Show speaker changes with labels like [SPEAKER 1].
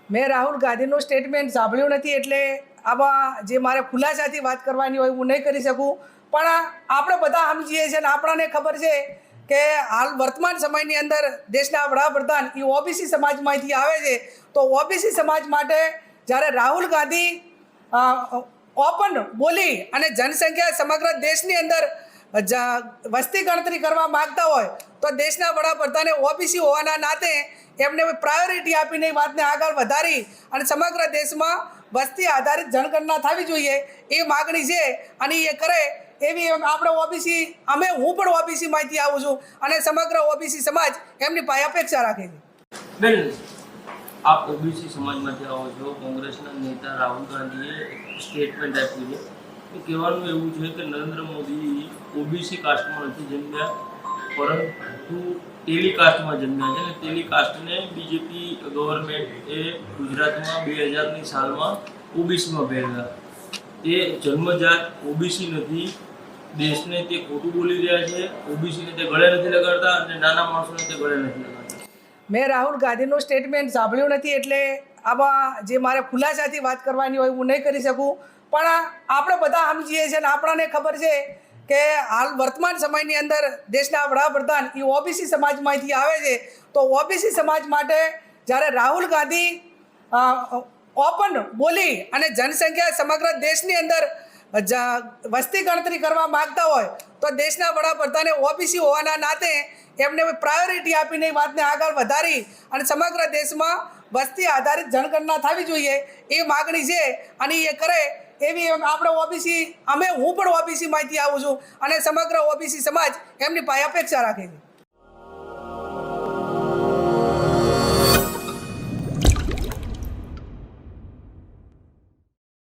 [SPEAKER 1] મેં રાહુલ ગાંધીનું સ્ટેટમેન્ટ સાંભળ્યું નથી, એટલે આમાં જે મારે ખુલાસાથી વાત કરવાની હોય હું નહીં કરી શકું. પણ આપણે બધા સમજીએ છીએ અને આપણને ખબર છે કે હાલ વર્તમાન સમયની અંદર દેશના વડાપ્રધાન એ ઓબીસી સમાજમાંથી આવે છે. તો ઓબીસી સમાજ માટે જ્યારે રાહુલ ગાંધી ઓપન બોલી અને જનસંખ્યા સમગ્ર દેશની અંદર વસ્તી ગણતરી કરવા માગતા હોય તો દેશના વડાપ્રધાને ઓબીસી હોવાના નાતે એમને પ્રાયોરિટી આપીને એ વાતને આગળ વધારી અને સમગ્ર દેશમાં વસ્તી આધારિત જનગણના થવી જોઈએ એ માગણી છે. અને એ કરે એવી આપણે ઓબીસી હું પણ ઓબીસીમાંથી આવું છું અને સમગ્ર ઓબીસી સમાજ એમની પાસે અપેક્ષા રાખે છે.
[SPEAKER 2] બેન, આપ ઓબીસી સમાજમાંથી આવો છો. કોંગ્રેસના નેતા રાહુલ ગાંધીએ એક સ્ટેટમેન્ટ આપ્યું છે કે કહેવાનું એવું છે કે નરેન્દ્ર મોદી ઓબીસી કાસ્ટમાં નથી જન્મ્યા પરંતુ ટેલિકાસ્ટમાં જન્મ્યા છે. અને ટેલિકાસ્ટને બીજેપી ગવર્મેન્ટ એ ગુજરાતમાં 2000ની સાલમાં ઓબીસીમાં ભેળવ્યા. એ જન્મજાત ઓબીસી નથી. દેશને તે ખોટું બોલી રહ્યા છે. ઓબીસીને તે ગળે નથી લગાડતા અને નાના માણસોને તે ગળે નથી લગાડતા.
[SPEAKER 1] મેં રાહુલ ગાંધીનું સ્ટેટમેન્ટ સાંભળ્યું નથી, એટલે આમાં જે મારે ખુલાસાથી વાત કરવાની હોય હું નહીં કરી શકું. પણ આપણે બધા સમજીએ છીએ અને આપણને ખબર છે કે હાલ વર્તમાન સમયની અંદર દેશના વડાપ્રધાન એ ઓબીસી સમાજમાંથી આવે છે. તો ઓબીસી સમાજ માટે જ્યારે રાહુલ ગાંધી ઓપન બોલી અને જનસંખ્યા સમગ્ર દેશની અંદર વસ્તી ગણતરી કરવા માગતા હોય તો દેશના વડાપ્રધાને ઓબીસી હોવાના નાતે એમને પ્રાયોરિટી આપીને એ વાતને આગળ વધારી અને સમગ્ર દેશમાં વસ્તી આધારિત જનગણના થવી જોઈએ એ માગણી છે. અને એ કરે એવી આપણે ઓબીસી હું પણ ઓબીસીમાંથી આવું છું અને સમગ્ર ઓબીસી સમાજ એમની પાસે અપેક્ષા રાખે છે.